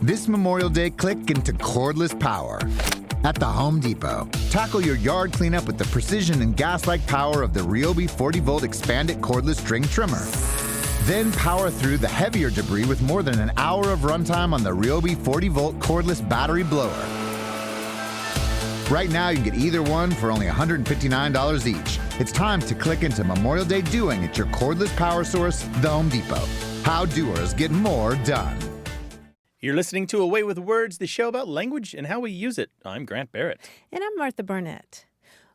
This Memorial Day, click into cordless power. At the Home Depot, tackle your yard cleanup with the precision and gas-like power of the Ryobi 40-volt expanded cordless string trimmer. Then power through the heavier debris with more than an hour of runtime on the Ryobi 40-volt cordless battery blower. Right now, you can get either one for only $159 each. It's time to click into Memorial Day doing at your cordless power source, the Home Depot. How doers get more done. You're listening to Away with Words, the show about language and how we use it. I'm Grant Barrett. And I'm Martha Barnett.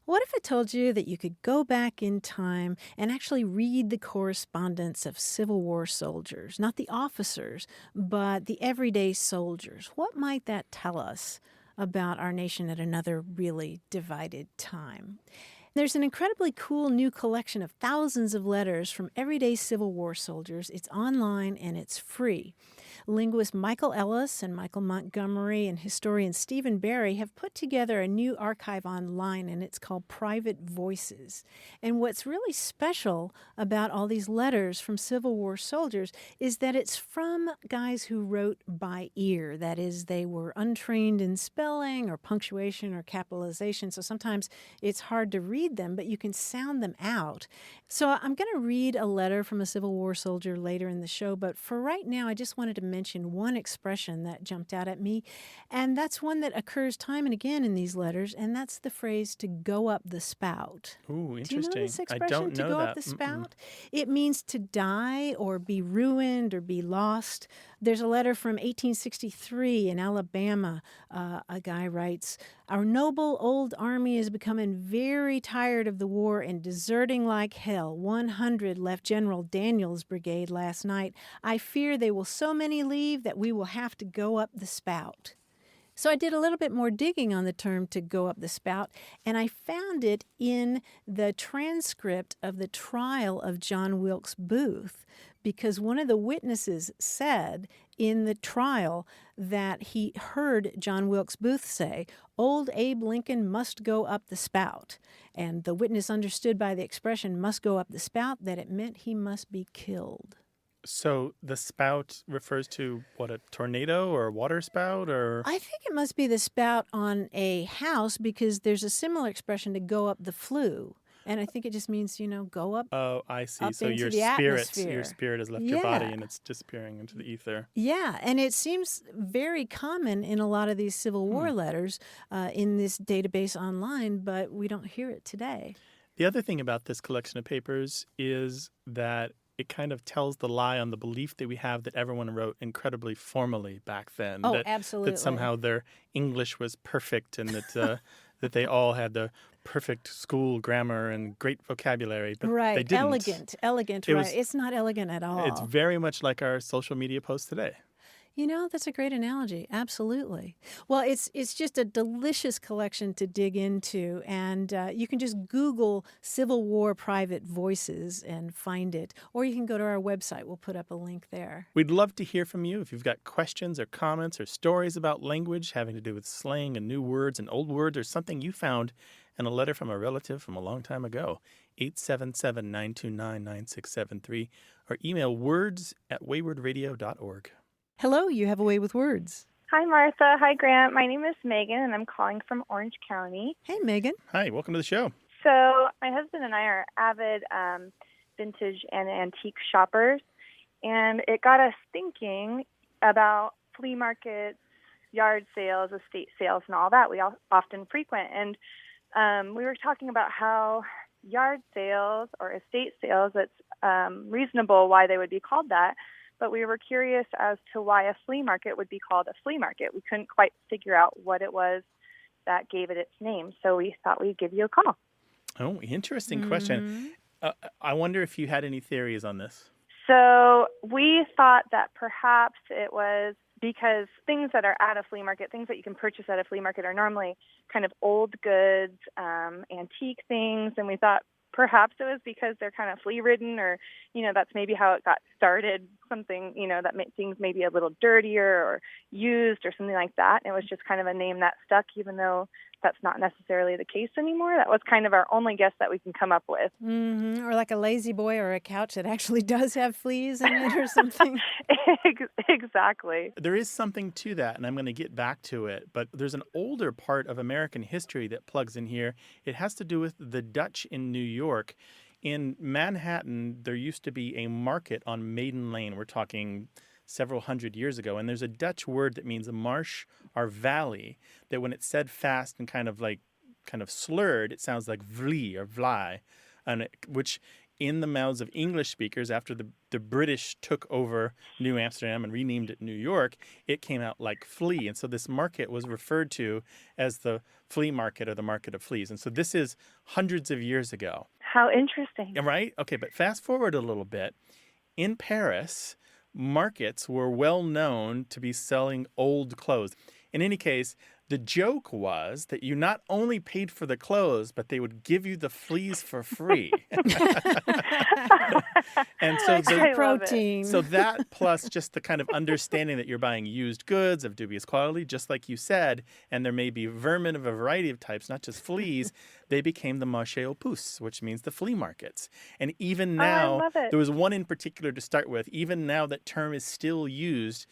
What if I told you that you could go back in time and actually read the correspondence of Civil War soldiers, not the officers, but the everyday soldiers? What might that tell us about our nation at another really divided time? There's an incredibly cool new collection of thousands of letters from everyday Civil War soldiers. It's online and it's free. Linguist Michael Ellis and Michael Montgomery and historian Stephen Barry have put together a new archive online, and it's called Private Voices. And what's really special about all these letters from Civil War soldiers is that it's from guys who wrote by ear. That is, they were untrained in spelling or punctuation or capitalization, so sometimes it's hard to read them, but you can sound them out. So I'm going to read a letter from a Civil War soldier later in the show, but for right now, I just wanted to mention one expression that jumped out at me, and that's one that occurs time and again in these letters, and that's the phrase to go up the spout. Ooh, interesting. Do you know this expression, I don't know to go that. up the spout? It means to die or be ruined or be lost. There's a letter from 1863 in Alabama. A guy writes, "Our noble old army is becoming very tired of the war and deserting like hell. 100 left General Daniel's brigade last night. I fear they will so many leave that we will have to go up the spout." So I did a little bit more digging on the term to go up the spout, and I found it in the transcript of the trial of John Wilkes Booth, because one of the witnesses said in the trial that he heard John Wilkes Booth say, "Old Abe Lincoln must go up the spout." And the witness understood by the expression "must go up the spout" that it meant he must be killed. So the spout refers to, what, a tornado or a water spout? Or I think it must be the spout on a house, because there's a similar expression to go up the flue. And I think it just means, go up. Oh, I see. Up So into your the spirit atmosphere. has left your body and it's disappearing into the ether. Yeah, and it seems very common in a lot of these Civil War letters in this database online, but we don't hear it today. The other thing about this collection of papers is that it kind of tells the lie on the belief that we have that everyone wrote incredibly formally back then. Oh, that, absolutely. That somehow their English was perfect and that that they all had the perfect school grammar and great vocabulary, but right. they didn't. Elegant, right. It's not elegant at all. It's very much like our social media posts today. That's a great analogy. Absolutely. Well, it's just a delicious collection to dig into, and you can just Google Civil War Private Voices and find it, or you can go to our website. We'll put up a link there. We'd love to hear from you if you've got questions or comments or stories about language having to do with slang and new words and old words, or something you found in a letter from a relative from a long time ago. 877-929-9673, or email words@waywardradio.org. Hello, you have a way with words. Hi, Martha. Hi, Grant. My name is Megan, and I'm calling from Orange County. Hey, Megan. Hi, welcome to the show. So my husband and I are avid vintage and antique shoppers, and it got us thinking about flea markets, yard sales, estate sales, and all that we often frequent. And we were talking about how yard sales or estate sales, it's reasonable why they would be called that. But we were curious as to why a flea market would be called a flea market. We couldn't quite figure out what it was that gave it its name. So we thought we'd give you a call. Oh, interesting question. I wonder if you had any theories on this. So we thought that perhaps it was because things that are at a flea market, things that you can purchase at a flea market, are normally kind of old goods, antique things. And we thought perhaps it was because they're kind of flea-ridden, or, that's maybe how it got started something, that made things maybe a little dirtier or used or something like that. And it was just kind of a name that stuck, even though that's not necessarily the case anymore. That was kind of our only guess that we can come up with. Mm-hmm. Or like a lazy boy or a couch that actually does have fleas in it or something. Exactly. There is something to that, and I'm going to get back to it. But there's an older part of American history that plugs in here. It has to do with the Dutch in New York. In Manhattan, there used to be a market on Maiden Lane. We're talking several hundred years ago. And there's a Dutch word that means a marsh or valley that when it's said fast and kind of slurred, it sounds like vlie or vlie, which in the mouths of English speakers, after the British took over New Amsterdam and renamed it New York, it came out like flea. And so this market was referred to as the flea market or the market of fleas. And so this is hundreds of years ago. How interesting. Right? Okay, but fast forward a little bit. In Paris, markets were well known to be selling old clothes. In any case, the joke was that you not only paid for the clothes, but they would give you the fleas for free. And so protein. So that plus just the kind of understanding that you're buying used goods of dubious quality, just like you said, and there may be vermin of a variety of types, not just fleas, they became the marché aux puces, which means the flea markets. And even now, there was one in particular to start with. Even now, that term is still used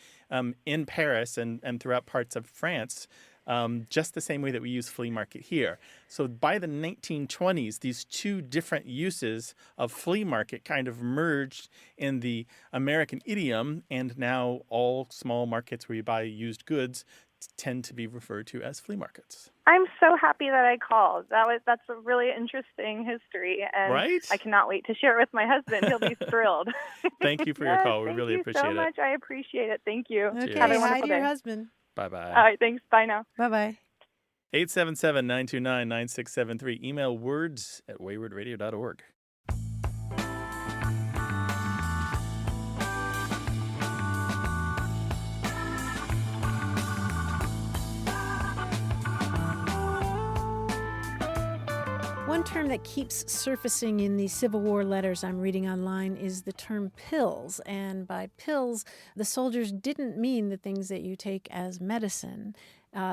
in Paris and throughout parts of France. Just the same way that we use flea market here. So by the 1920s, these two different uses of flea market kind of merged in the American idiom, and now all small markets where you buy used goods tend to be referred to as flea markets. I'm so happy that I called. That's a really interesting history, and right? I cannot wait to share it with my husband. He'll be thrilled. Thank you for your call. We really appreciate it. Thank you so much. I appreciate it. Thank you. Okay, Have a hi wonderful to your day. husband. Bye-bye. All right, thanks. Bye now. Bye-bye. 877-929-9673. Email words@waywardradio.org. One term that keeps surfacing in the Civil War letters I'm reading online is the term pills. And by pills, the soldiers didn't mean the things that you take as medicine.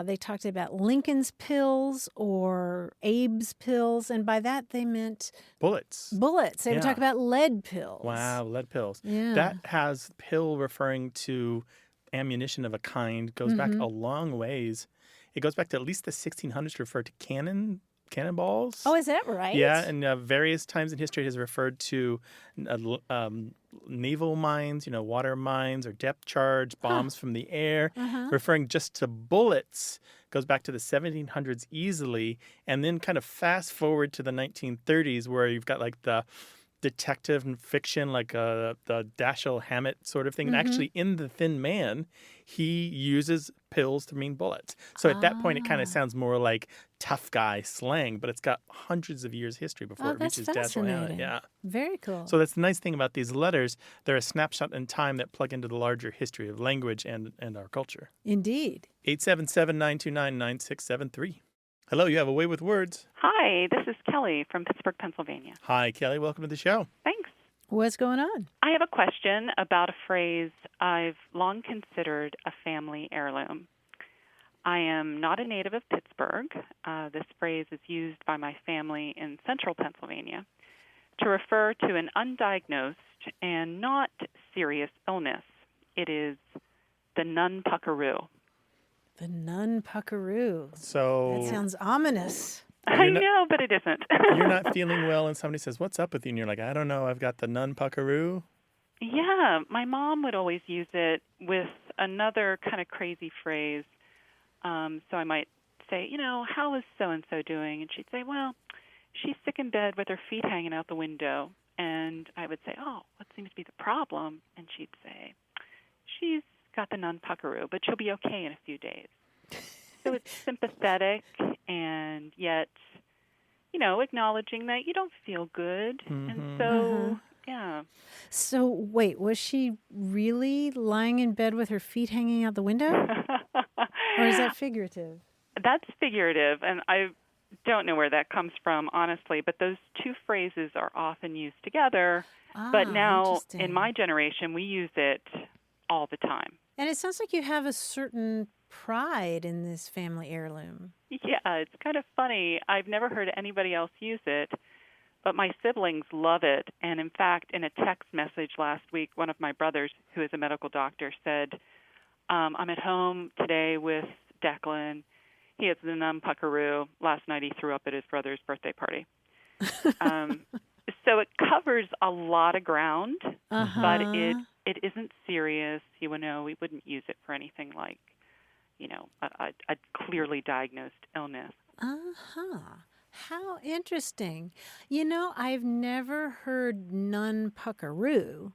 They talked about Lincoln's pills or Abe's pills, and by that they meant bullets. They would talk about lead pills. Wow, lead pills. Yeah. That has pill referring to ammunition of a kind, goes back a long ways. It goes back to at least the 1600s to refer to cannonballs. Oh, is that right? Yeah, and various times in history it has referred to naval mines, water mines or depth charge, bombs from the air, referring just to bullets. Goes back to the 1700s easily, and then kind of fast forward to the 1930s where you've got like the detective and fiction, like the Dashiell Hammett sort of thing. And actually in The Thin Man, he uses pills to mean bullets. So at that point, it kind of sounds more like tough guy slang, but it's got hundreds of years history before it reaches Dashiell Hammett. Yeah. Very cool. So that's the nice thing about these letters. They're a snapshot in time that plug into the larger history of language and our culture. Indeed. 877-929-9673. Hello, you have a way with words. Hi, this is Kelly from Pittsburgh, Pennsylvania. Hi, Kelly. Welcome to the show. Thanks. What's going on? I have a question about a phrase I've long considered a family heirloom. I am not a native of Pittsburgh. This phrase is used by my family in central Pennsylvania to refer to an undiagnosed and not serious illness. It is the nun puckaroo. The nun puckaroo. So that sounds ominous. I know, but it isn't. You're not feeling well, and somebody says, "What's up with you?" And you're like, "I don't know. I've got the nun puckaroo." Yeah, my mom would always use it with another kind of crazy phrase. So I might say, how is so-and-so doing? And she'd say, well, she's sick in bed with her feet hanging out the window. And I would say, oh, what seems to be the problem? And she'd say, she's got the nun puckaroo, but she'll be okay in a few days. So it's sympathetic and yet, acknowledging that you don't feel good. And so, yeah. So wait, was she really lying in bed with her feet hanging out the window? Or is that figurative? That's figurative. And don't know where that comes from, honestly, but those two phrases are often used together. But now, in my generation, we use it all the time. And it sounds like you have a certain pride in this family heirloom. Yeah, it's kind of funny. I've never heard anybody else use it, but my siblings love it. And in fact, in a text message last week, one of my brothers, who is a medical doctor, said, I'm at home today with Declan. He has the nun-puckaroo. Last night he threw up at his brother's birthday party. So it covers a lot of ground, but it isn't serious. You know, we wouldn't use it for anything like, a clearly diagnosed illness. How interesting. I've never heard nun-puckaroo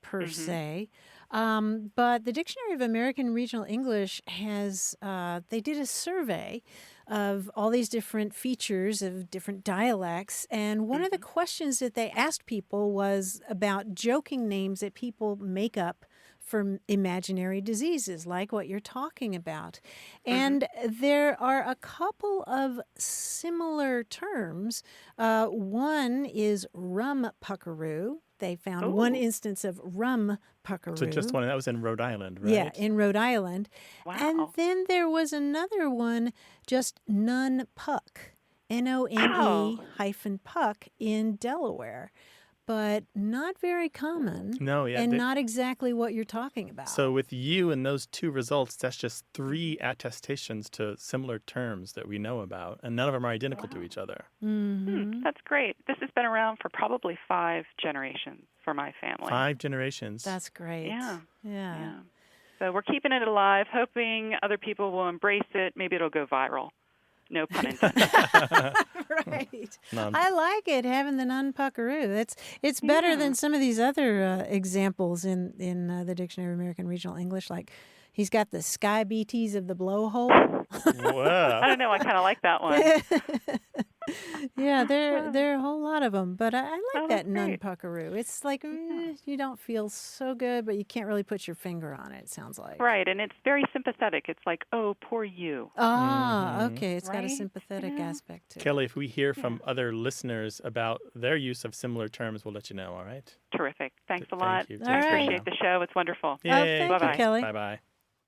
per se, but the Dictionary of American Regional English has, they did a survey of all these different features of different dialects, and one of the questions that they asked people was about joking names that people make up for imaginary diseases, like what you're talking about. And there are a couple of similar terms. One is rum-puckaroo. They found one instance of rum-puckaroo. So just one, that was in Rhode Island, right? Yeah, in Rhode Island. Wow. And then there was another one, just nun-puck, None-puck in Delaware. But not very common. No, yeah. And not exactly what you're talking about. So with you and those two results, that's just 3 attestations to similar terms that we know about, and none of them are identical to each other. That's great. This has been around for probably 5 generations for my family. 5 generations. That's great. Yeah. So we're keeping it alive, hoping other people will embrace it. Maybe it'll go viral. No pun intended. Right. I like it, having the nun-puckaroo. It's better than some of these other examples in the Dictionary of American Regional English, like he's got the sky BTs of the blowhole. Wow. I don't know. I kind of like that one. Yeah, there are a whole lot of them, but I like that nun-puckaroo. It's like you don't feel so good, but you can't really put your finger on it, it sounds like. Right, and it's very sympathetic. It's like, oh, poor you. Okay, it's got a sympathetic aspect to it. Kelly, if we hear from other listeners about their use of similar terms, we'll let you know, all right? Terrific. Thanks a lot. Thank you. I appreciate the show. It's wonderful. Yay. Thank you, Kelly. Bye-bye.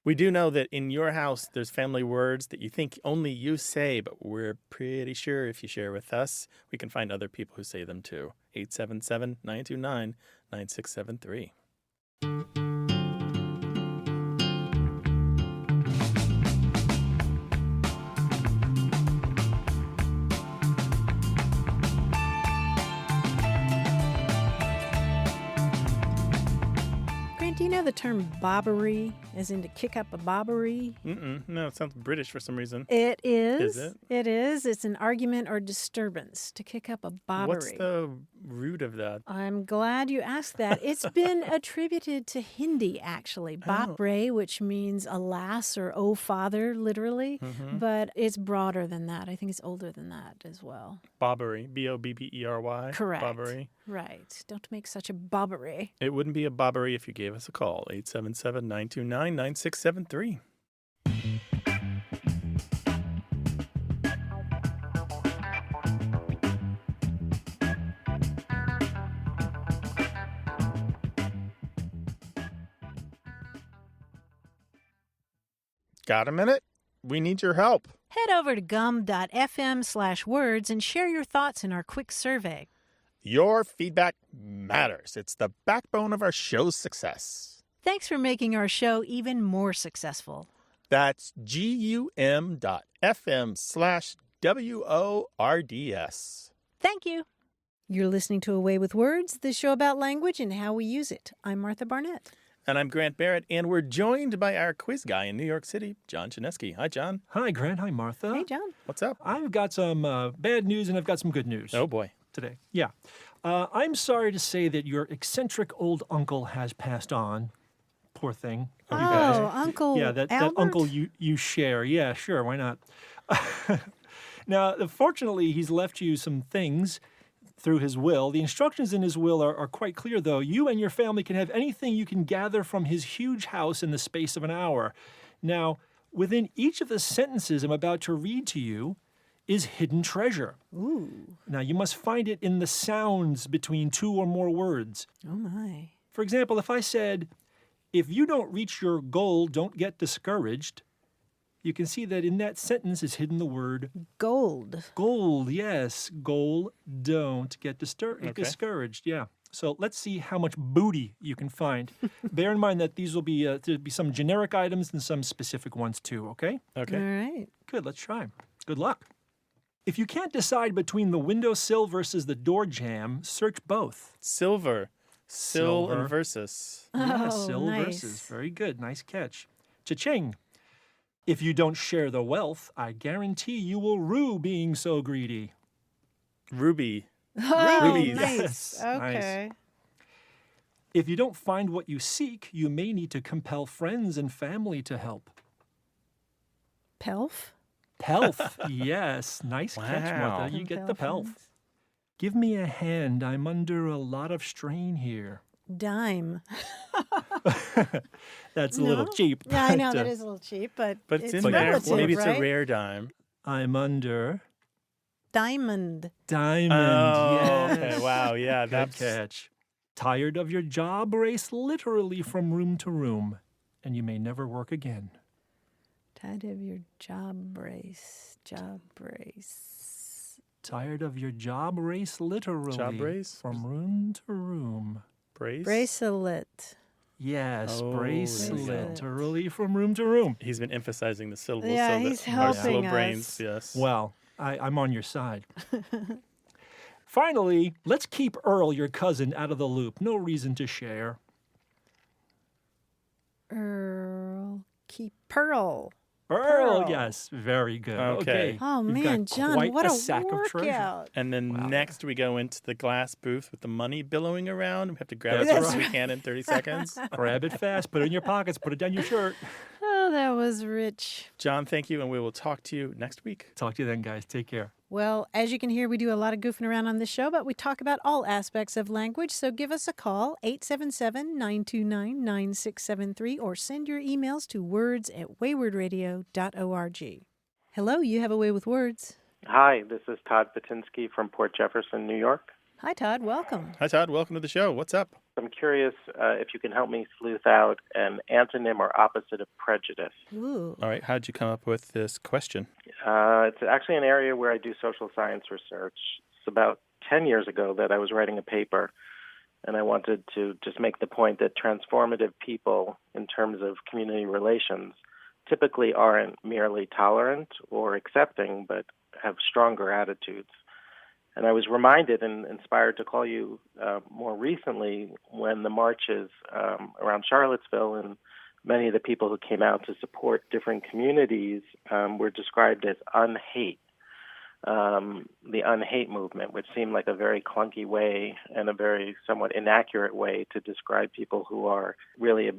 We do know that in your house, there's family words that you think only you say, but we're pretty sure if you share with us, we can find other people who say them too. 877-929-9673. Do you know the term bobbery, as in to kick up a bobbery? No, it sounds British for some reason. It is. Is it? It is. It's an argument or disturbance, to kick up a bobbery. What's the root of that? I'm glad you asked that. It's been attributed to Hindi, actually. Bobbery, which means alas or oh father, literally. But it's broader than that. I think it's older than that as well. Bobbery. B-O-B-B-E-R-Y. Correct. Bobbery. Right. Don't make such a bobbery. It wouldn't be a bobbery if you gave us a call. 877-929-9673. Got a minute? We need your help. Head over to gum.fm/words and share your thoughts in our quick survey. Your feedback matters. It's the backbone of our show's success. Thanks for making our show even more successful. That's gum.fm/WORDS. Thank you. You're listening to A Way with Words, the show about language and how we use it. I'm Martha Barnett. And I'm Grant Barrett, and we're joined by our quiz guy in New York City, John Chinesky. Hi, John. Hi, Grant. Hi, Martha. Hey, John. What's up? I've got some bad news and I've got some good news. Oh, boy. Today. Yeah. I'm sorry to say that your eccentric old uncle has passed on. Poor thing. Oh, You guys. Uncle Yeah, that Albert? uncle you share. Yeah, sure. Why not? Now, fortunately, he's left you some things through his will. The instructions in his will are quite clear, though. You and your family can have anything you can gather from his huge house in the space of an hour. Now, within each of the sentences I'm about to read to you, is hidden treasure. Ooh. Now, you must find it in the sounds between two or more words. Oh, my. For example, if I said, if you don't reach your goal, don't get discouraged, you can see that in that sentence is hidden the word Gold. gold. Yes, goal, don't get Okay. discouraged. Yeah. So let's see how much booty you can find. Bear in mind that these will be there'll be some generic items and some specific ones too, okay? Okay. All right. Good, let's try. Good luck. If you can't decide between the windowsill versus the door jamb, search both. Silver. Sill Silver. and versus. Yeah, Oh, sill nice. versus. Very good. Nice catch. Cha-ching. If you don't share the wealth, I guarantee you will rue being so greedy. Ruby. Oh, Rubies. nice. Yes, nice. Okay. If you don't find what you seek, you may need to compel friends and family to help. Pelf? Pelf. Yes. Nice catch, Wow. Martha. You get the Compel pelf. friends. Give me a hand. I'm under a lot of strain here. Dime. That's a little No? cheap. Yeah, I know but, that is a little cheap, but But it's in relative, there. Maybe it's right? a rare dime. I'm under Diamond. diamond. Oh, Yes. okay. Wow. Yeah. Good That's catch. Tired of your job race literally from room to room, and you may never work again. Tired of your job brace. Job brace. Tired of your job race literally Job race? from room to room. brace. Bracelet. Yes, Oh, bracelet, there you go. literally from room to room. He's been emphasizing the syllables Yeah, so he's that our helping slow brains, us. yes. Well, I'm on your side. Finally, let's keep Earl, your cousin, out of the loop. No reason to share. Earl. Keep Pearl. Earl, Pearl. yes, very good. Okay. Oh, You've man, got John, quite what a sack of treasure. workout. And then Wow. next we go into the glass booth with the money billowing around. We have to grab That's it as fast as right. we can in 30 seconds. Grab it fast, put it in your pockets, put it down your shirt. Oh, that was rich. John, thank you, and we will talk to you next week. Talk to you then, guys. Take care. Well, as you can hear, we do a lot of goofing around on this show, but we talk about all aspects of language. So give us a call, 877-929-9673, or send your emails to words@waywardradio.org. Hello, you have a way with words. Hi, this is Todd Patinsky from Port Jefferson, New York. Hi, Todd. Welcome. Hi, Todd. Welcome to the show. What's up? I'm curious if you can help me sleuth out an antonym or opposite of prejudice. Ooh. All right. How did you come up with this question? It's actually an area where I do social science research. It's about 10 years ago that I was writing a paper, and I wanted to just make the point that transformative people, in terms of community relations, typically aren't merely tolerant or accepting, but have stronger attitudes. And I was reminded and inspired to call you more recently when the marches around Charlottesville and many of the people who came out to support different communities were described as Unhate, the Unhate movement, which seemed like a very clunky way and a very somewhat inaccurate way to describe people who are really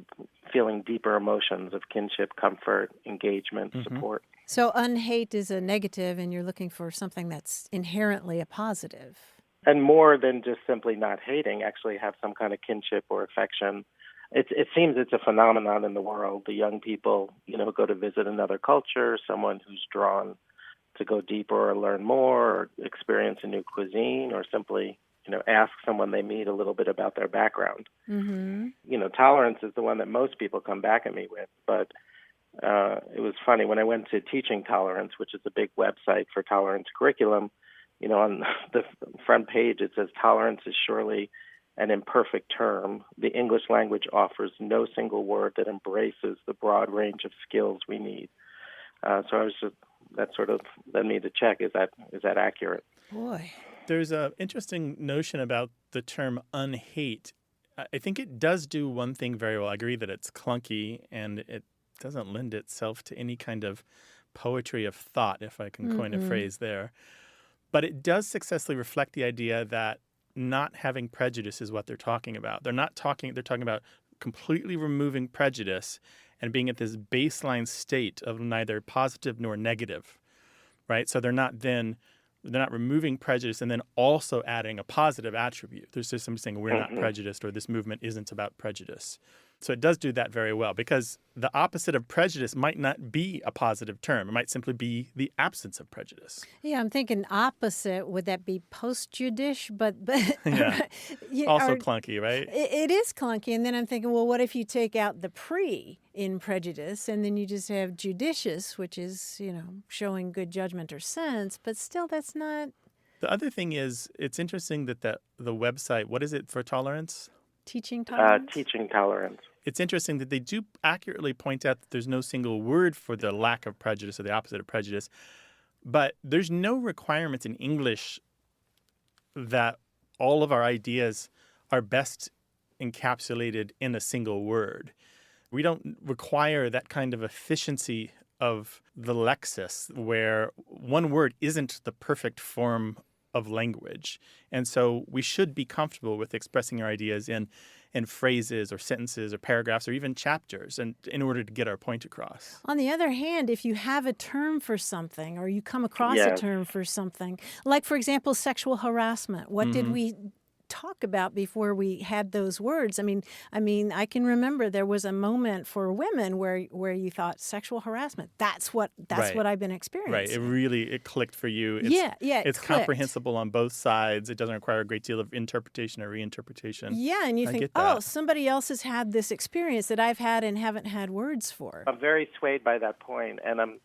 feeling deeper emotions of kinship, comfort, engagement, support. So unhate is a negative, and you're looking for something that's inherently a positive. And more than just simply not hating, actually have some kind of kinship or affection. It seems it's a phenomenon in the world. The young people, who go to visit another culture, someone who's drawn to go deeper or learn more or experience a new cuisine or simply, ask someone they meet a little bit about their background. Mm-hmm. Tolerance is the one that most people come back at me with, but it was funny when I went to Teaching Tolerance, which is a big website for tolerance curriculum. On the front page it says tolerance is surely an imperfect term. The English language offers no single word that embraces the broad range of skills we need. So I was that sort of led me to check, is that accurate? Boy. There's an interesting notion about the term unhate. I think it does do one thing very well. I agree that it's clunky and it doesn't lend itself to any kind of poetry of thought, if I can coin a phrase there. But it does successfully reflect the idea that not having prejudice is what they're talking about. They're talking about completely removing prejudice and being at this baseline state of neither positive nor negative, right? So they're not removing prejudice and then also adding a positive attribute. There's just somebody saying we're not prejudiced or this movement isn't about prejudice. So it does do that very well, because the opposite of prejudice might not be a positive term. It might simply be the absence of prejudice. Yeah, I'm thinking opposite. Would that be post-judice? But Yeah. yeah, Also or- clunky, right? It is clunky. And then I'm thinking, well, what if you take out the pre in prejudice and then you just have judicious, which is, showing good judgment or sense, but still that's not The other thing is, it's interesting that the website, what is it for tolerance? teaching tolerance. Teaching tolerance. It's interesting that they do accurately point out that there's no single word for the lack of prejudice or the opposite of prejudice, but there's no requirements in English that all of our ideas are best encapsulated in a single word. We don't require that kind of efficiency of the lexis where one word isn't the perfect form of language. And so we should be comfortable with expressing our ideas in phrases or sentences or paragraphs or even chapters, and in order to get our point across. On the other hand, if you have a term for something or you come across a Yes. term for something, like, for example, sexual harassment, what did we talk about before we had those words? I mean, I can remember there was a moment for women where you thought sexual harassment. That's what I've been experiencing. Right. It clicked for you. It's, Yeah, It's clicked. comprehensible on both sides. It doesn't require a great deal of interpretation or reinterpretation. Yeah, and you I think, get that. oh, somebody else has had this experience that I've had and haven't had words for. I'm very swayed by that point, and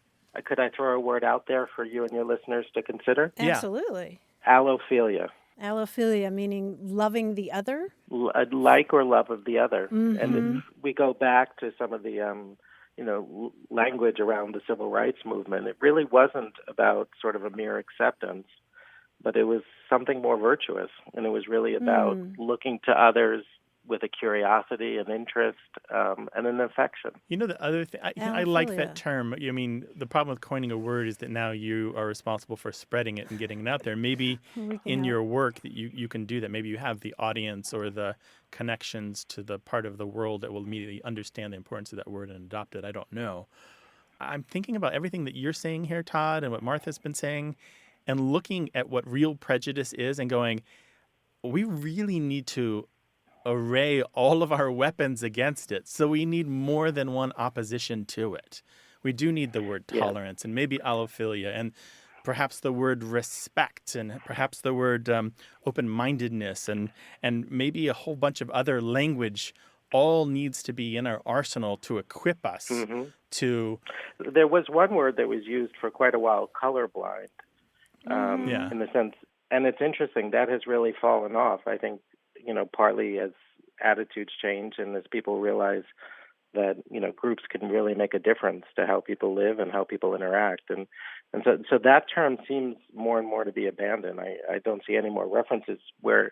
could I throw a word out there for you and your listeners to consider? Yeah. Absolutely. Allophilia. Allophilia, meaning loving the other? Like or love of the other. Mm-hmm. And if we go back to some of the language around the civil rights movement, it really wasn't about sort of a mere acceptance, but it was something more virtuous, and it was really about looking to others with a curiosity, an interest, and an affection. The other thing, I like Allophilia. that term. I mean, the problem with coining a word is that now you are responsible for spreading it and getting it out there. Maybe in your work that you can do that. Maybe you have the audience or the connections to the part of the world that will immediately understand the importance of that word and adopt it. I don't know. I'm thinking about everything that you're saying here, Todd, and what Martha's been saying, and looking at what real prejudice is and going, we really need to array all of our weapons against it. So we need more than one opposition to it. We do need the word tolerance and maybe allophilia and perhaps the word respect and perhaps the word open-mindedness and maybe a whole bunch of other language all needs to be in our arsenal to equip us to... There was one word that was used for quite a while, colorblind, in the sense, and it's interesting, that has really fallen off. I think partly as attitudes change and as people realize that, groups can really make a difference to how people live and how people interact. And so that term seems more and more to be abandoned. I don't see any more references where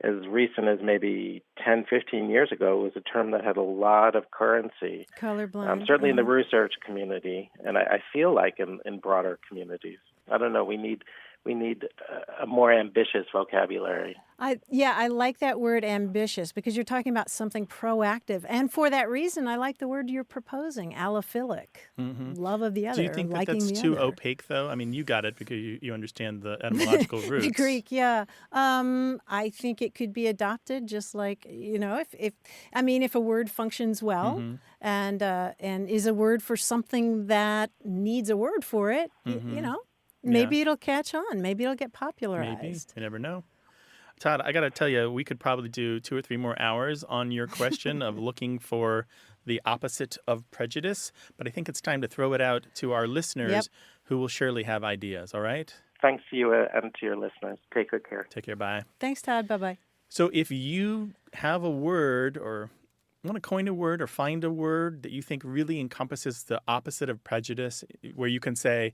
as recent as maybe 10, 15 years ago, it was a term that had a lot of currency. Colorblind. Certainly in the research community, and I feel like in broader communities. I don't know, we need a more ambitious vocabulary. I like that word ambitious because you're talking about something proactive. And for that reason, I like the word you're proposing, allophilic, love of the other. Do you think that that's too opaque, though? I mean, you got it because you understand the etymological roots. The Greek, yeah. I think it could be adopted just like, if a word functions well and is a word for something that needs a word for it, maybe it'll catch on. Maybe it'll get popularized. Maybe. You never know. Todd, I got to tell you, we could probably do 2 or 3 more hours on your question of looking for the opposite of prejudice, but I think it's time to throw it out to our listeners who will surely have ideas, all right? Thanks to you and to your listeners. Take good care. Take care. Bye. Thanks, Todd. Bye-bye. So if you have a word or want to coin a word or find a word that you think really encompasses the opposite of prejudice, where you can say,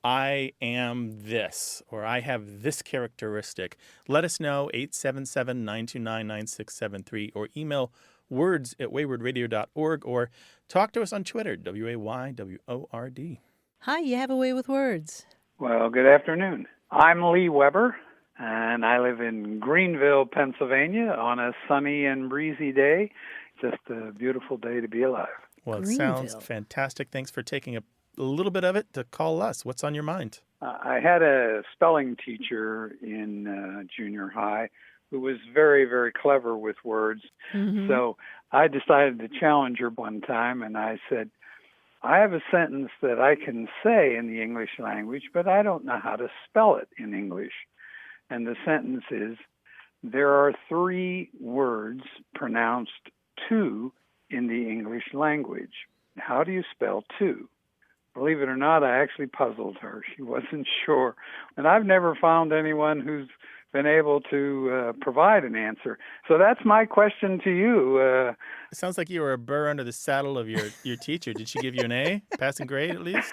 I am this, or I have this characteristic, let us know, 877-929-9673, or email words@waywordradio.org, or talk to us on Twitter, WAYWORD. Hi, you have a way with words. Well, good afternoon. I'm Lee Weber, and I live in Greenville, Pennsylvania, on a sunny and breezy day. Just a beautiful day to be alive. Well, it sounds fantastic. Thanks for taking a little bit of it to call us. What's on your mind? I had a spelling teacher in junior high who was very, very clever with words. So I decided to challenge her one time, and I said, I have a sentence that I can say in the English language, but I don't know how to spell it in English. And the sentence is, there are 3 words pronounced two in the English language. How do you spell two? Believe it or not, I actually puzzled her. She wasn't sure. And I've never found anyone who's been able to provide an answer. So that's my question to you. It sounds like you were a burr under the saddle of your teacher. Did she give you an A? Passing grade, at least?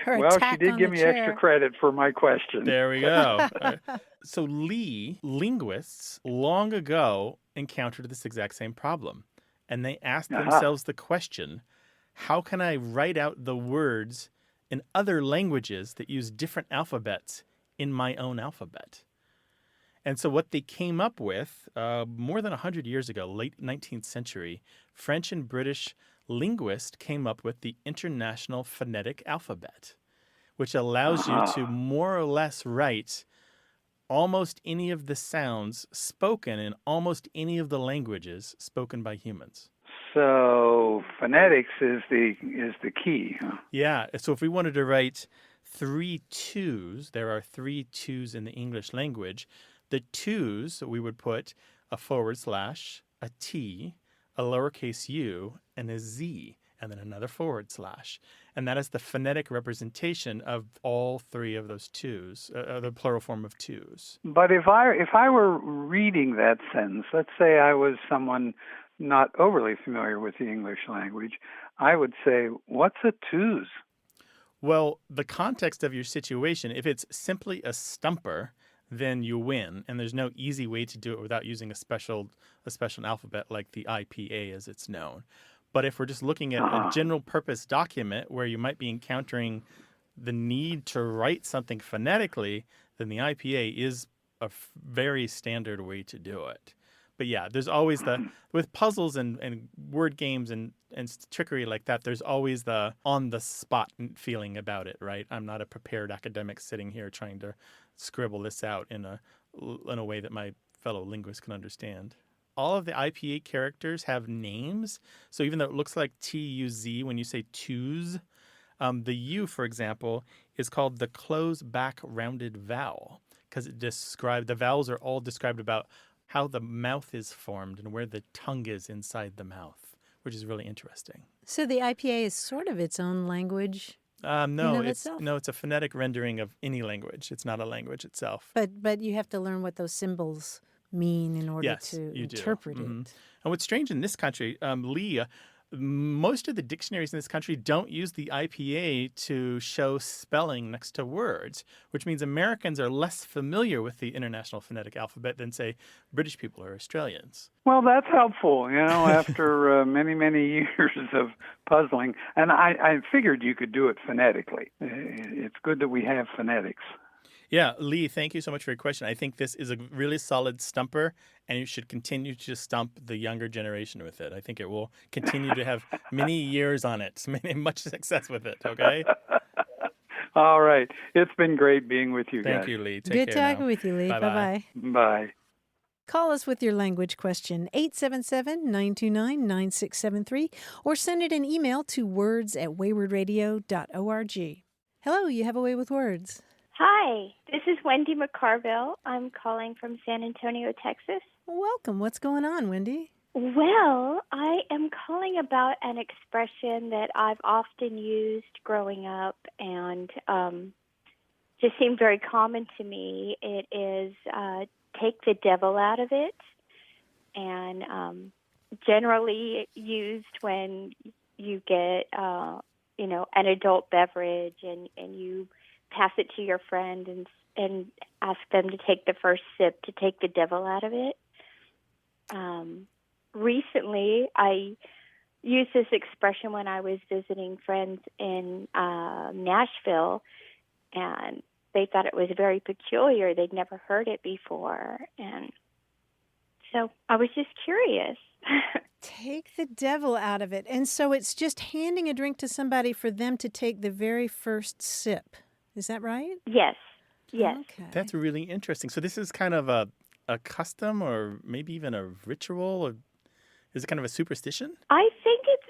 Well, she did give me extra credit for my question. There we go. So Lee, linguists, long ago encountered this exact same problem. And they asked themselves the question, how can I write out the words in other languages that use different alphabets in my own alphabet? And so what they came up with more than 100 years ago, late 19th century, French and British linguists came up with the International Phonetic Alphabet, which allows you to more or less write almost any of the sounds spoken in almost any of the languages spoken by humans. So phonetics is the key, huh? Yeah. So if we wanted to write 3 twos, there are 3 twos in the English language. The twos, we would put a /, a T, a lowercase u, and a Z, and then another /. And that is the phonetic representation of all 3 of those twos, the plural form of twos. But if I were reading that sentence, let's say I was someone not overly familiar with the English language, I would say, what's a twos? Well, the context of your situation, if it's simply a stumper, then you win. And there's no easy way to do it without using a special alphabet like the IPA as it's known. But if we're just looking at a general purpose document where you might be encountering the need to write something phonetically, then the IPA is a very standard way to do it. But yeah, there's always with puzzles and word games and trickery like that, there's always the on-the-spot feeling about it, right? I'm not a prepared academic sitting here trying to scribble this out in a way that my fellow linguists can understand. All of the IPA characters have names. So even though it looks like T-U-Z when you say twos, the U, for example, is called the closed back rounded vowel because the vowels are all described about how the mouth is formed and where the tongue is inside the mouth, which is really interesting. So the IPA is sort of its own language? No, it's a phonetic rendering of any language. It's not a language itself. But you have to learn what those symbols mean in order to interpret it. And what's strange in this country, Lee, most of the dictionaries in this country don't use the IPA to show spelling next to words, which means Americans are less familiar with the International Phonetic Alphabet than, say, British people or Australians. Well, that's helpful, after many, many years of puzzling. And I figured you could do it phonetically. It's good that we have phonetics. Yeah, Lee, thank you so much for your question. I think this is a really solid stumper, and you should continue to stump the younger generation with it. I think it will continue to have many years on it, much success with it, okay? All right. It's been great being with you guys. Thank you, Lee. Take Good care talking now. with you, Lee. Bye-bye. Bye-bye. Bye. Call us with your language question, 877-929-9673, or send it an email to words@waywardradio.org. Hello, you have a way with words. Hi, this is Wendy McCarville. I'm calling from San Antonio, Texas. Welcome. What's going on, Wendy? Well, I am calling about an expression that I've often used growing up and just seemed very common to me. It is take the devil out of it, and generally used when you get, an adult beverage and you pass it to your friend and ask them to take the first sip to take the devil out of it. Recently, I used this expression when I was visiting friends in Nashville, and they thought it was very peculiar. They'd never heard it before, and so I was just curious. Take the devil out of it. And so it's just handing a drink to somebody for them to take the very first sip. Is that right? Yes. Okay. That's really interesting. So this is kind of a a custom or maybe even a ritual? Or is it kind of a superstition? I think it's,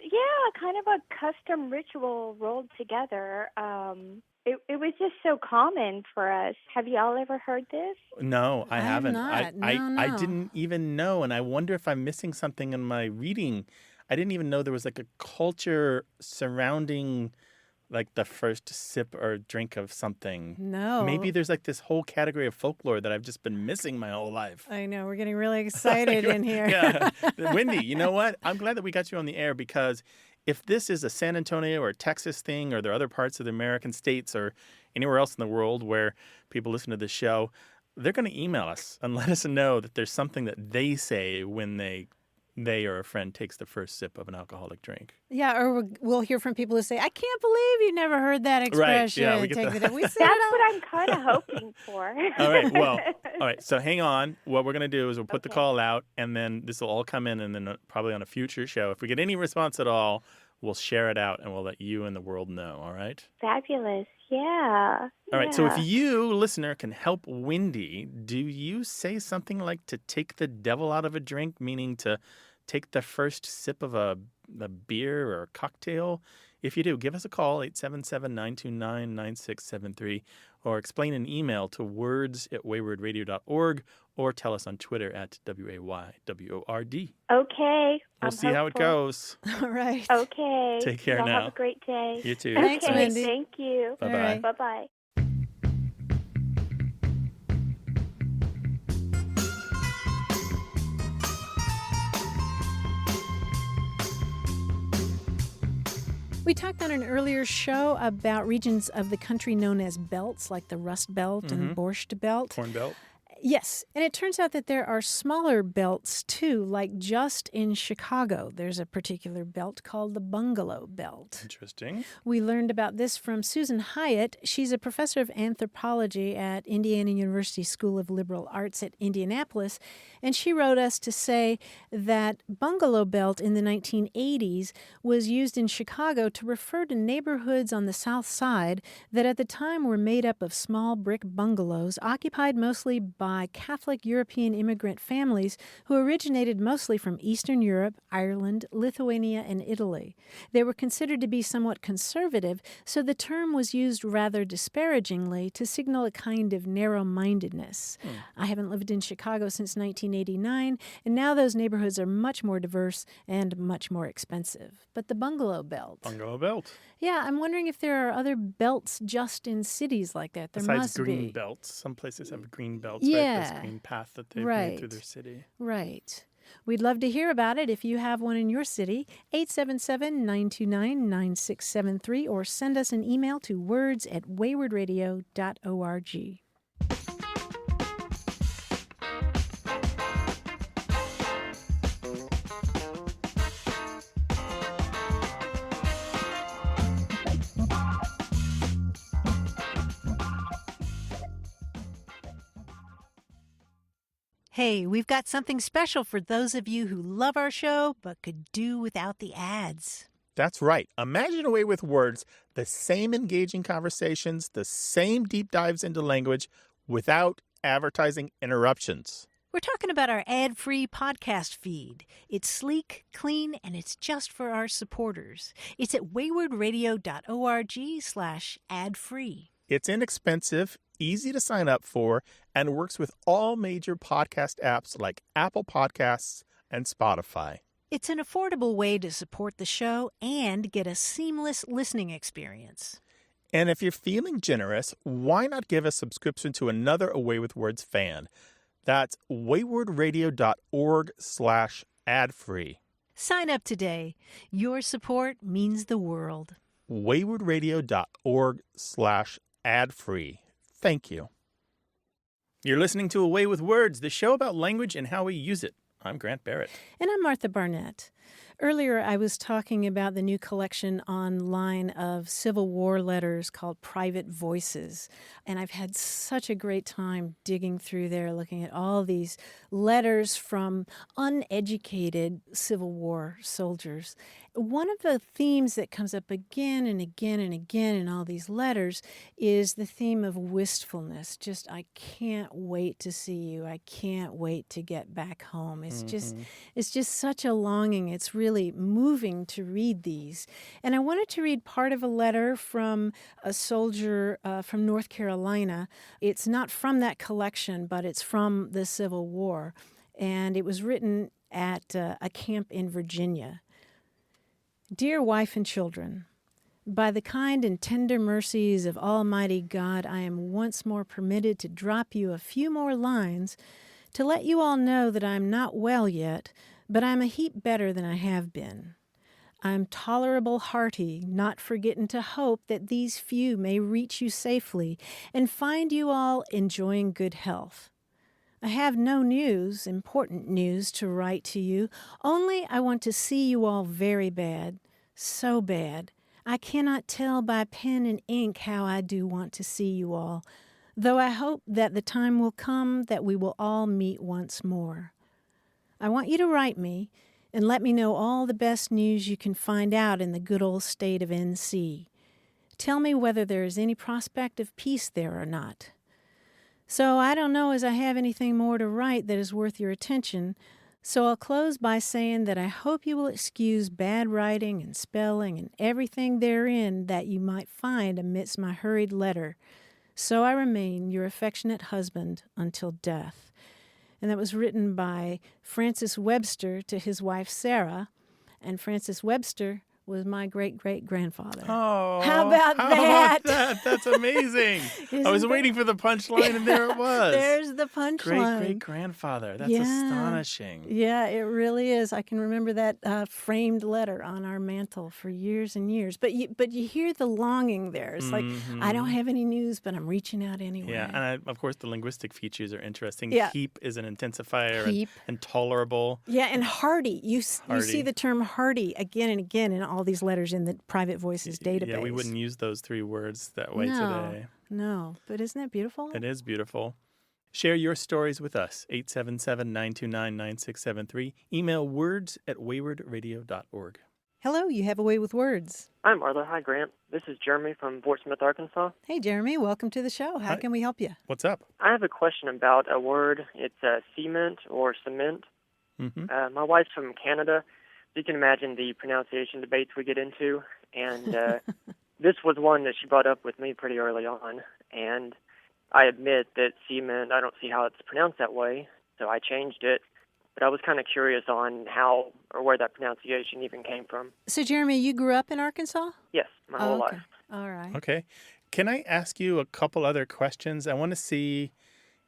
kind of a custom ritual rolled together. It was just so common for us. Have y'all ever heard this? No, I haven't. not. I didn't even know, and I wonder if I'm missing something in my reading. I didn't even know there was like a culture surrounding like the first sip or drink of something. No. Maybe there's like this whole category of folklore that I've just been missing my whole life. I know. We're getting really excited in here. Yeah. Wendy, you know what? I'm glad that we got you on the air, because if this is a San Antonio or Texas thing, or there are other parts of the American states or anywhere else in the world where people listen to this show, they're going to email us and let us know that there's something that they say when they or a friend takes the first sip of an alcoholic drink. Yeah, or we'll hear from people who say, I can't believe you never heard that expression. Right, yeah, we get that. We say That's what I'm kind of hoping for. All right, well, all right, so hang on. What we're going to do is we'll put the call out, and then this will all come in, and then probably on a future show, if we get any response at all, we'll share it out, and we'll let you and the world know, all right? Fabulous, yeah. All right, so if you, listener, can help Wendy, do you say something like to take the devil out of a drink, meaning to take the first sip of a beer or a cocktail? If you do, give us a call, 877-929-9673, or explain an email to words@waywardradio.org, or tell us on Twitter @WAYWORD. Okay. We'll see how it goes. All right. Okay. Take care Y'all now. have a great day. You too. Thanks, Okay, Wendy. thank you. Bye-bye. All right. Bye-bye. We talked on an earlier show about regions of the country known as belts, like the Rust Belt and Borscht Belt. Corn Belt. Yes, and it turns out that there are smaller belts too, like just in Chicago. There's a particular belt called the Bungalow Belt. Interesting. We learned about this from Susan Hyatt. She's a professor of anthropology at Indiana University School of Liberal Arts at Indianapolis, and she wrote us to say that Bungalow Belt in the 1980s was used in Chicago to refer to neighborhoods on the South Side that at the time were made up of small brick bungalows occupied mostly by Catholic European immigrant families who originated mostly from Eastern Europe, Ireland, Lithuania, and Italy. They were considered to be somewhat conservative, so the term was used rather disparagingly to signal a kind of narrow-mindedness. I haven't lived in Chicago since 1989, and now those neighborhoods are much more diverse and much more expensive. But the Bungalow Belt. Bungalow Belt. Yeah, I'm wondering if there are other belts just in cities like that. There Besides must green be. belts. Some places have green belts, Yeah. right? This green path that they've made through their city. Right. We'd love to hear about it if you have one in your city. 877-929-9673, or send us an email to words@waywardradio.org. Hey, we've got something special for those of you who love our show but could do without the ads. That's right. Imagine a way with words, the same engaging conversations, the same deep dives into language without advertising interruptions. We're talking about our ad-free podcast feed. It's sleek, clean, and it's just for our supporters. It's at waywardradio.org/ad-free. It's inexpensive, easy to sign up for, and works with all major podcast apps like Apple Podcasts and Spotify. It's an affordable way to support the show and get a seamless listening experience. And if you're feeling generous, why not give a subscription to another Away with Words fan? That's waywardradio.org/ad-free. Sign up today. Your support means the world. waywardradio.org/ad-free. Thank you. You're listening to Away with Words, the show about language and how we use it. I'm Grant Barrett. And I'm Martha Barnett. Earlier, I was talking about the new collection online of Civil War letters called Private Voices. And I've had such a great time digging through there, looking at all these letters from uneducated Civil War soldiers. One of the themes that comes up again and again and again in all these letters is the theme of wistfulness. Just, I can't wait to see you. I can't wait to get back home. It's just such a longing. It's really moving to read these. And I wanted to read part of a letter from a soldier from North Carolina. It's not from that collection, but it's from the Civil War. And it was written at a camp in Virginia. Dear wife and children, by the kind and tender mercies of Almighty God, I am once more permitted to drop you a few more lines to let you all know that I am not well yet, but I am a heap better than I have been. I am tolerable hearty, not forgetting to hope that these few may reach you safely and find you all enjoying good health. I have no news, important news, to write to you, only I want to see you all very bad, so bad. I cannot tell by pen and ink how I do want to see you all, though I hope that the time will come that we will all meet once more. I want you to write me and let me know all the best news you can find out in the good old state of NC. Tell me whether there is any prospect of peace there or not. So I don't know as I have anything more to write that is worth your attention, so I'll close by saying that I hope you will excuse bad writing and spelling and everything therein that you might find amidst my hurried letter. So I remain your affectionate husband until death. And that was written by Francis Webster to his wife Sarah, and Francis Webster was my great-great-grandfather. Oh, how about that? That's amazing. I was waiting for the punchline, and there it was. There's the punchline. Great-great-grandfather. That's astonishing. Yeah, it really is. I can remember that framed letter on our mantle for years and years. But you hear the longing there. It's like, I don't have any news, but I'm reaching out anyway. Yeah, and of course the linguistic features are interesting. Yeah. Heap is an intensifier and tolerable. Yeah, and hearty. You see the term hearty again and again in all these letters in the Private Voices database. Yeah, we wouldn't use those three words that way today. No, but isn't that beautiful? It is beautiful. Share your stories with us, 877-929-9673. Email words@waywardradio.org. Hello, you have a way with words. Hi, Marla. Hi, Grant. This is Jeremy from Fort Smith, Arkansas. Hey, Jeremy. Welcome to the show. How can we help you? What's up? I have a question about a word. It's cement or cement. Mm-hmm. My wife's from Canada. You can imagine the pronunciation debates we get into. And this was one that she brought up with me pretty early on. And I admit that cement, I don't see how it's pronounced that way. So I changed it. But I was kind of curious on how or where that pronunciation even came from. So, Jeremy, you grew up in Arkansas? Yes, my whole life. All right. Okay. Can I ask you a couple other questions? I want to see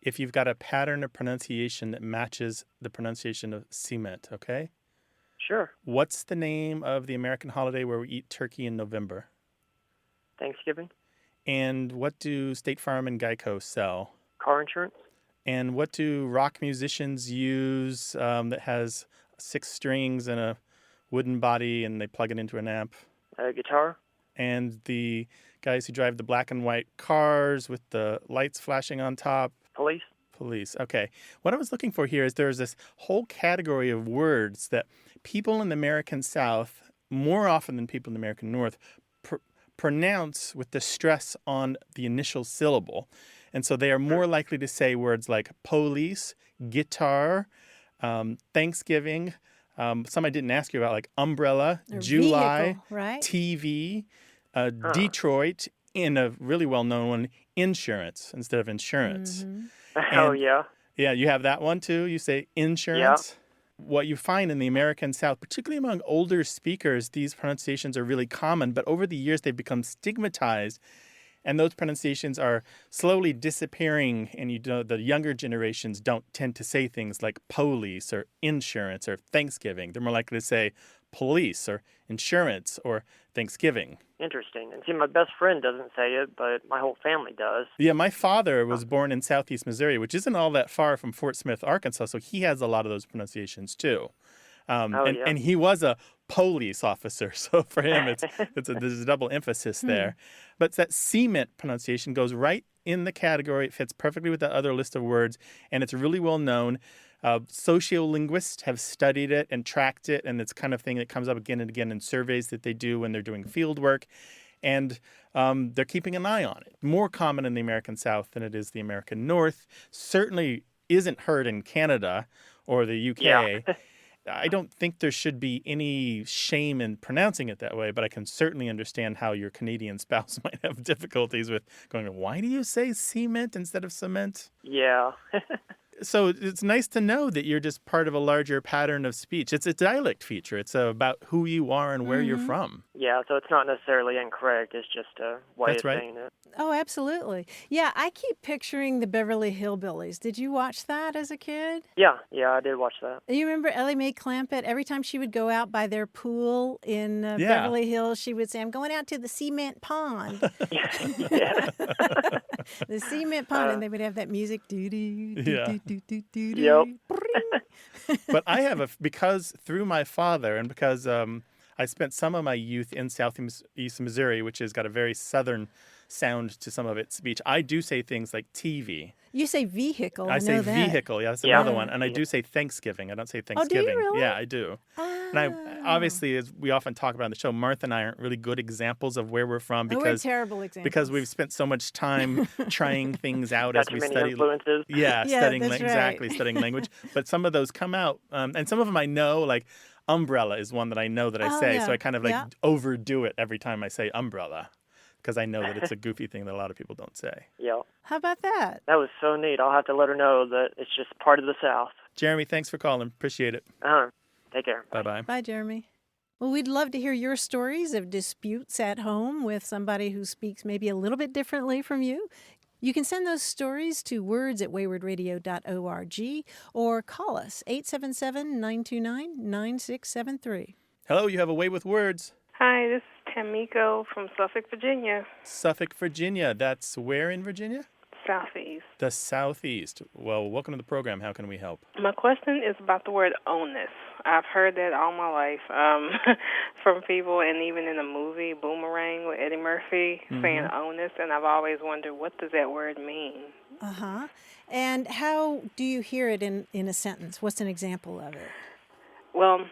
if you've got a pattern of pronunciation that matches the pronunciation of cement, okay? Sure. What's the name of the American holiday where we eat turkey in November? Thanksgiving. And what do State Farm and Geico sell? Car insurance. And what do rock musicians use that has 6 strings and a wooden body and they plug it into an amp? Guitar. And the guys who drive the black and white cars with the lights flashing on top? Police. Police. Okay. What I was looking for here is there's this whole category of words that people in the American South, more often than people in the American North, pronounce with the stress on the initial syllable. And so they are more likely to say words like police, guitar, Thanksgiving, some I didn't ask you about, like umbrella, or July, vehicle, right? TV, Detroit, and a really well-known one, insurance instead of insurance. Oh, yeah. Yeah, you have that one too? You say insurance? Yeah. What you find in the American South, particularly among older speakers, these pronunciations are really common, but over the years they've become stigmatized, and those pronunciations are slowly disappearing, and the younger generations don't tend to say things like police or insurance or Thanksgiving. They're more likely to say police or insurance or Thanksgiving. Interesting. And see, my best friend doesn't say it, but my whole family does. Yeah, my father was born in southeast Missouri, which isn't all that far from Fort Smith, Arkansas, so he has a lot of those pronunciations too. And he was a police officer, so for him there's a double emphasis there. But that cement pronunciation goes right in the category. It fits perfectly with the other list of words, and it's really well known. Sociolinguists have studied it and tracked it, and it's kind of thing that comes up again and again in surveys that they do when they're doing field work. And they're keeping an eye on it. More common in the American South than it is the American North. Certainly isn't heard in Canada or the UK. Yeah. I don't think there should be any shame in pronouncing it that way, but I can certainly understand how your Canadian spouse might have difficulties with going, why do you say cement instead of cement? Yeah. So it's nice to know that you're just part of a larger pattern of speech. It's a dialect feature. It's about who you are and where you're from. Yeah, so it's not necessarily incorrect. It's just a way of saying it. Oh, absolutely. Yeah, I keep picturing the Beverly Hillbillies. Did you watch that as a kid? Yeah, I did watch that. You remember Ellie Mae Clampett? Every time she would go out by their pool in Beverly Hills, she would say, I'm going out to the cement pond. The cement pond, and they would have that music. Yep. But I have because through my father and because I spent some of my youth in southeast Missouri, which has got a very southern sound to some of its speech. I do say things like TV. You say vehicle. I say vehicle. Yeah, that's another one. And I do say Thanksgiving. I don't say Thanksgiving. Oh, do you really? Yeah, I do. And I obviously, as we often talk about on the show, Martha and I aren't really good examples of where we're from we're terrible examples. Because we've spent so much time trying things out as we study. Influences. Yeah, studying right. studying language. But some of those come out, and some of them I know, like umbrella is one that I know that I say, so I kind of overdo it every time I say umbrella. Because I know that it's a goofy thing that a lot of people don't say. Yeah. How about that? That was so neat. I'll have to let her know that it's just part of the South. Jeremy, thanks for calling. Appreciate it. Take care. Bye-bye. Bye, Jeremy. Well, we'd love to hear your stories of disputes at home with somebody who speaks maybe a little bit differently from you. You can send those stories to words@waywardradio.org or call us 877-929-9673. Hello, you have a Way with Words. Hi, this is Tamiko from Suffolk, Virginia. Suffolk, Virginia. That's where in Virginia? Southeast. The Southeast. Well, welcome to the program. How can we help? My question is about the word onus. I've heard that all my life from people, and even in the movie Boomerang with Eddie Murphy saying onus, and I've always wondered, what does that word mean? Uh-huh. And how do you hear it in a sentence? What's an example of it? Well,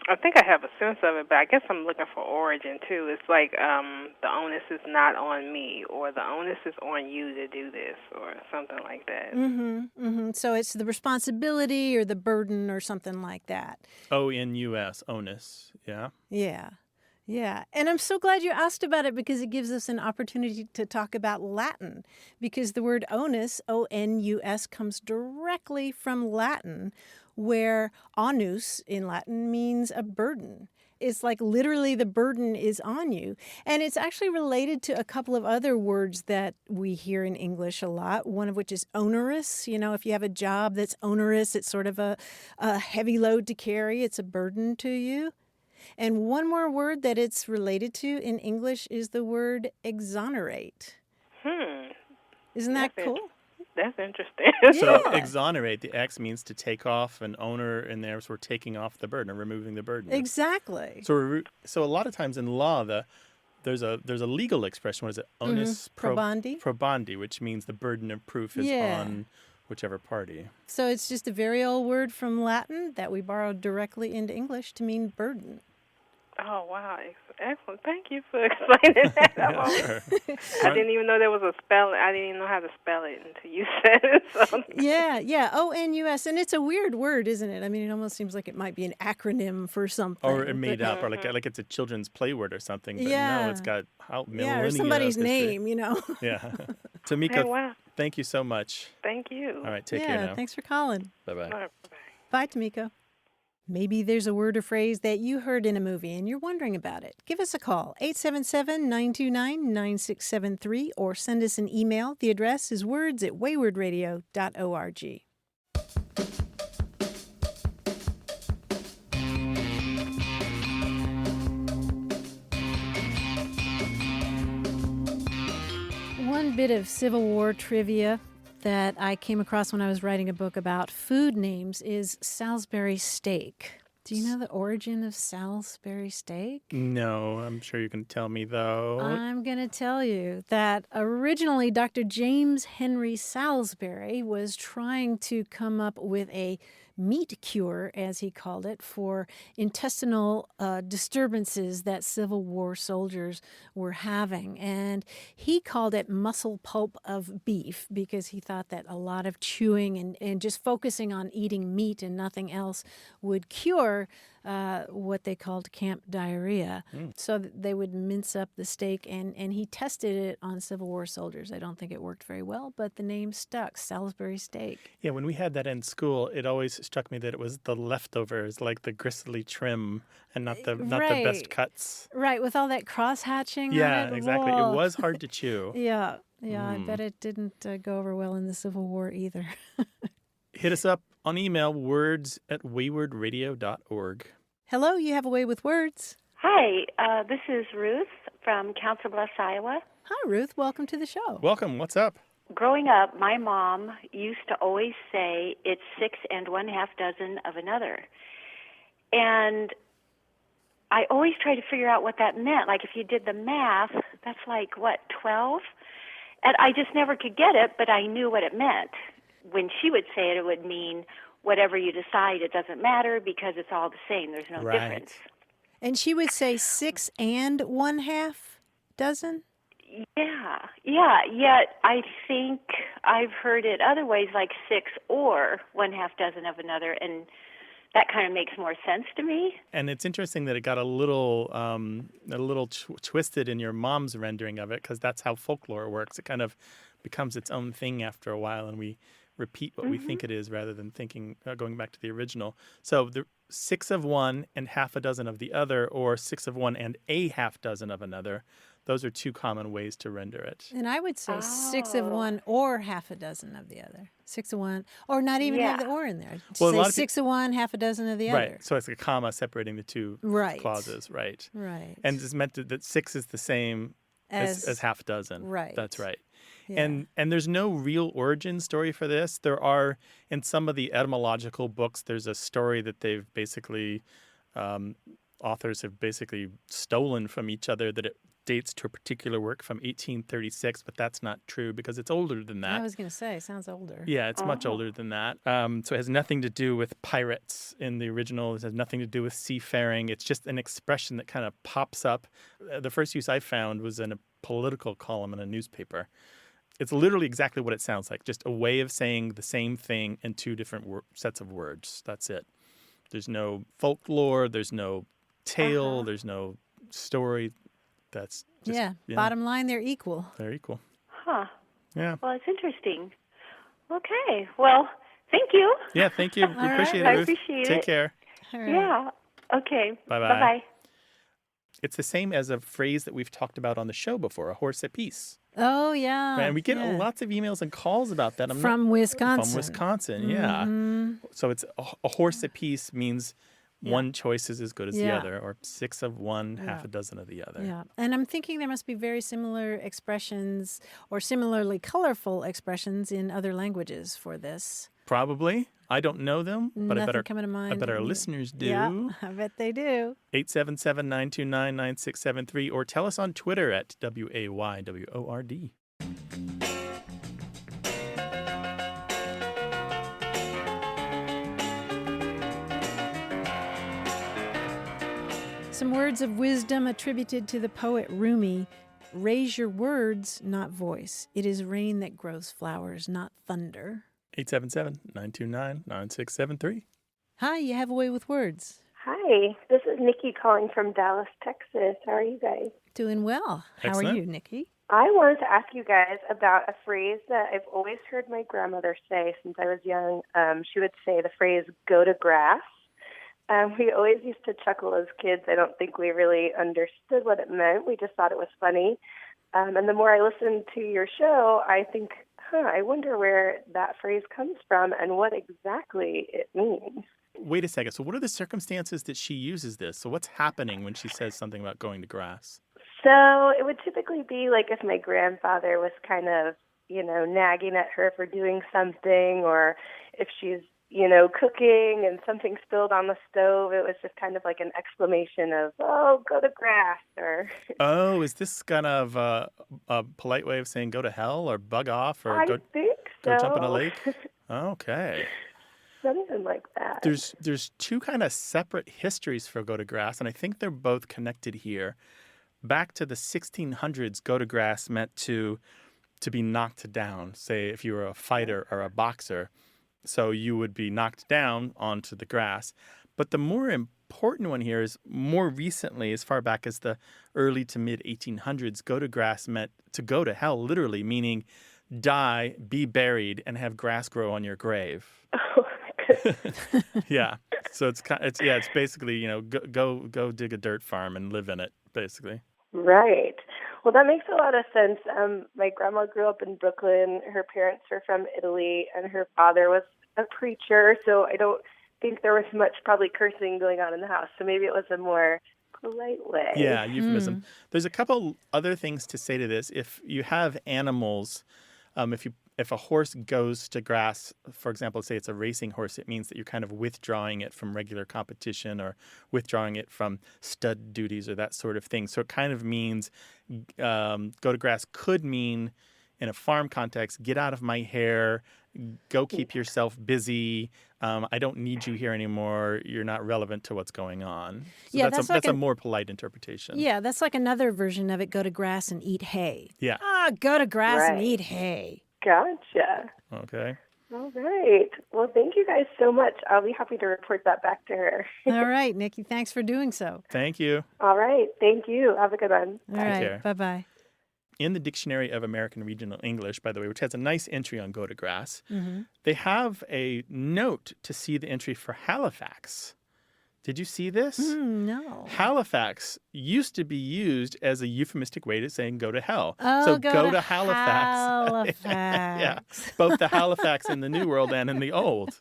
I think I have a sense of it, but I guess I'm looking for origin, too. It's like the onus is not on me, or the onus is on you to do this, or something like that. So it's the responsibility or the burden or something like that. O-N-U-S, onus, yeah? Yeah. And I'm so glad you asked about it because it gives us an opportunity to talk about Latin, because the word onus, O-N-U-S, comes directly from Latin, where onus in Latin means a burden. It's like literally the burden is on you. And it's actually related to a couple of other words that we hear in English a lot, one of which is onerous. You know, if you have a job that's onerous, it's sort of a heavy load to carry. It's a burden to you. And one more word that it's related to in English is the word exonerate. Isn't that cool? That's interesting. So exonerate, the X means to take off, an owner in there, so we're taking off the burden or removing the burden. Exactly. So a lot of times in law, there's a legal expression. What is it? Onus probandi. Probandi, which means the burden of proof is on whichever party. So it's just a very old word from Latin that we borrowed directly into English to mean burden. Oh, wow. Excellent. Thank you for explaining that. Sure. I didn't even know there was a spell. I didn't even know how to spell it until you said it. So. Yeah. O-N-U-S. And it's a weird word, isn't it? I mean, it almost seems like it might be an acronym for something. Or made up, or like it's a children's play word or something. But no, it's got millennia or somebody's of history. name, you know. Yeah. Tamika, thank you so much. Thank you. All right, take care now. Thanks for calling. Bye-bye. All right, bye, Tamiko. Maybe there's a word or phrase that you heard in a movie and you're wondering about it. Give us a call, 877-929-9673, or send us an email. The address is words@waywardradio.org. One bit of Civil War trivia that I came across when I was writing a book about food names is Salisbury steak. Do you know the origin of Salisbury steak? No, I'm sure you can tell me, though. I'm going to tell you that originally Dr. James Henry Salisbury was trying to come up with a meat cure, as he called it, for intestinal disturbances that Civil War soldiers were having. And he called it muscle pulp of beef because he thought that a lot of chewing and just focusing on eating meat and nothing else would cure what they called camp diarrhea. So that they would mince up the steak, and he tested it on Civil War soldiers. I don't think it worked very well, but the name stuck, Salisbury steak. Yeah, when we had that in school, it always struck me that it was the leftovers, like the gristly trim and not the best cuts. Right, with all that cross-hatching Yeah, on it. exactly. Whoa. It was hard to chew. Yeah, I bet it didn't go over well in the Civil War either. Hit us up on email, words@waywardradio.org. Hello, you have a way with words. Hi, this is Ruth from Council Bluffs, Iowa. Hi, Ruth. Welcome to the show. Welcome. What's up? Growing up, my mom used to always say, it's 6 1/2 dozen of another. And I always tried to figure out what that meant. Like, if you did the math, that's like, 12? And I just never could get it, but I knew what it meant. When she would say it, it would mean whatever you decide, it doesn't matter because it's all the same. There's no difference. And she would say 6 1/2 dozen? Yeah. Yet I think I've heard it other ways, like 6 or 1/2 dozen of another, and that kind of makes more sense to me. And it's interesting that it got a little twisted in your mom's rendering of it, because that's how folklore works. It kind of becomes its own thing after a while, and we repeat what we think it is rather than thinking going back to the original. So the 6 of one and 1/2 dozen of the other, or 6 of one and a 1/2 dozen of another. Those are two common ways to render it. And I would say 6 of one or 1/2 dozen of the other. 6 of one, or not even have the or in there. Well, say 6 of one, 1/2 dozen of the other. Right. So it's a comma separating the two clauses. Right. Right. And it's meant that 6 is the same as 1/2 dozen. Right. That's right. Yeah. And there's no real origin story for this. There are, in some of the etymological books, there's a story that they've basically, authors have basically stolen from each other, that it dates to a particular work from 1836, but that's not true because it's older than that. I was going to say, it sounds older. Yeah, it's much older than that. So it has nothing to do with pirates in the original. It has nothing to do with seafaring. It's just an expression that kind of pops up. The first use I found was in a political column in a newspaper. It's literally exactly what it sounds like, just a way of saying the same thing in two different sets of words. That's it. There's no folklore. There's no tale. There's no story. That's just, bottom line, they're equal. They're equal. Huh. Yeah. Well, it's interesting. Okay. Well, thank you. Yeah, thank you. We appreciate it, I Ruth. appreciate it. Take care. All right. Yeah. Okay. Bye-bye. Bye-bye. It's the same as a phrase that we've talked about on the show before, a horse apiece. Oh, yeah. And we get lots of emails and calls about that. From Wisconsin. From Wisconsin, yeah. Mm-hmm. So it's a horse apiece means one choice is as good as the other, or 6 of one, 1/2 dozen of the other. Yeah. And I'm thinking there must be very similar expressions or similarly colorful expressions in other languages for this. Probably. I don't know them, but Nothing coming to mind. I bet our listeners do. Yeah, I bet they do. 877-929-9673, or tell us on Twitter at WAYWORD. Some words of wisdom attributed to the poet Rumi. Raise your words, not voice. It is rain that grows flowers, not thunder. 877-929-9673. Hi, you have a way with words. Hi, this is Nikki calling from Dallas, Texas. How are you guys? Doing well. How are you, Nikki? I wanted to ask you guys about a phrase that I've always heard my grandmother say since I was young. She would say the phrase, go to grass. We always used to chuckle as kids. I don't think we really understood what it meant. We just thought it was funny. And the more I listen to your show, I think, I wonder where that phrase comes from and what exactly it means. Wait a second. So what are the circumstances that she uses this? So what's happening when she says something about going to grass? So it would typically be like if my grandfather was kind of nagging at her for doing something, or if she's, cooking and something spilled on the stove, it was just kind of like an exclamation of, oh, go to grass, or... Oh, is this kind of a polite way of saying go to hell or bug off or I think so. Go jump in a lake? Okay. Something like that. There's two kind of separate histories for go to grass, and I think they're both connected here. Back to the 1600s, go to grass meant to be knocked down. Say if you were a fighter or a boxer, so you would be knocked down onto the grass. But the more important one here is more recently, as far back as the early to mid 1800s, go to grass meant to go to hell, literally, meaning die, be buried, and have grass grow on your grave. Oh, yeah. So it's basically, go dig a dirt farm and live in it, basically. Right. Well, that makes a lot of sense. My grandma grew up in Brooklyn. Her parents were from Italy, and her father was a preacher, so I don't think there was much probably cursing going on in the house. So maybe it was a more polite way. Yeah, euphemism. There's a couple other things to say to this. If you have animals, if a horse goes to grass, for example, say it's a racing horse, it means that you're kind of withdrawing it from regular competition or withdrawing it from stud duties or that sort of thing. So it kind of means go to grass could mean, in a farm context, get out of my hair, go keep yourself busy. I don't need you here anymore. You're not relevant to what's going on. So Yeah, that's a more polite interpretation. Yeah, that's like another version of it, go to grass and eat hay. Yeah. Go to grass and Right. eat hay. Gotcha. Okay. All right. Well, thank you guys so much. I'll be happy to report that back to her. All right, Nikki, thanks for doing so. Thank you. All right. Thank you. Have a good one. All right, care. bye-bye. In the Dictionary of American Regional English, by the way, which has a nice entry on go to grass, Mm-hmm. they have a note to see the entry for Halifax. Did you see this? No. Halifax used to be used as a euphemistic way to saying go to hell. Oh, so go to Halifax. Halifax. Yeah, both the Halifax in the New World and in the Old.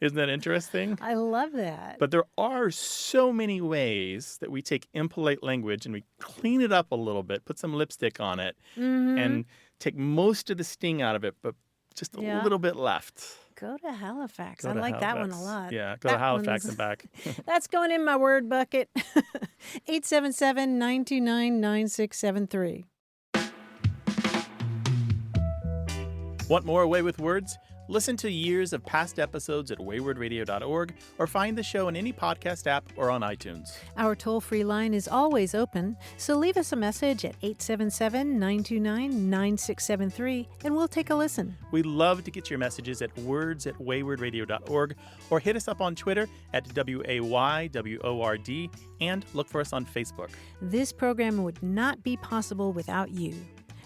Isn't that interesting? I love that. But there are so many ways that we take impolite language and we clean it up a little bit, put some lipstick on it, and take most of the sting out of it, but just a little bit left. Go to Halifax. Go I to like that one a Halifax. lot. Yeah, go to Halifax and back. That's going in my word bucket. 877-929-9673. Want more Away with Words? Listen to years of past episodes at waywardradio.org or find the show in any podcast app or on iTunes. Our toll-free line is always open, so leave us a message at 877-929-9673 and we'll take a listen. We love to get your messages at words@waywardradio.org or hit us up on Twitter at WAYWORD and look for us on Facebook. This program would not be possible without you.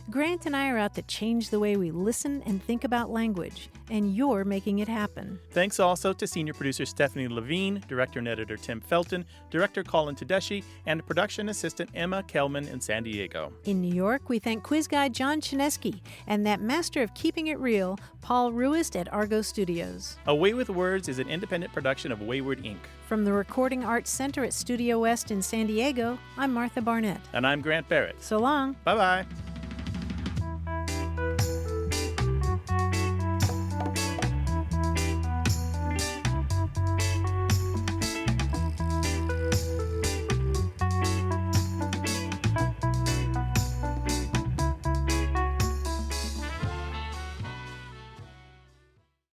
Grant and I are out to change the way we listen and think about language, and you're making it happen. Thanks also to senior producer Stephanie Levine, director and editor Tim Felton, director Colin Tedeschi, and production assistant Emma Kelman in San Diego. In New York, we thank quiz guy John Chinesky and that master of keeping it real, Paul Ruist at Argo Studios. Away with Words is an independent production of Wayward Inc. From the Recording Arts Center at Studio West in San Diego, I'm Martha Barnett. And I'm Grant Barrett. So long. Bye-bye.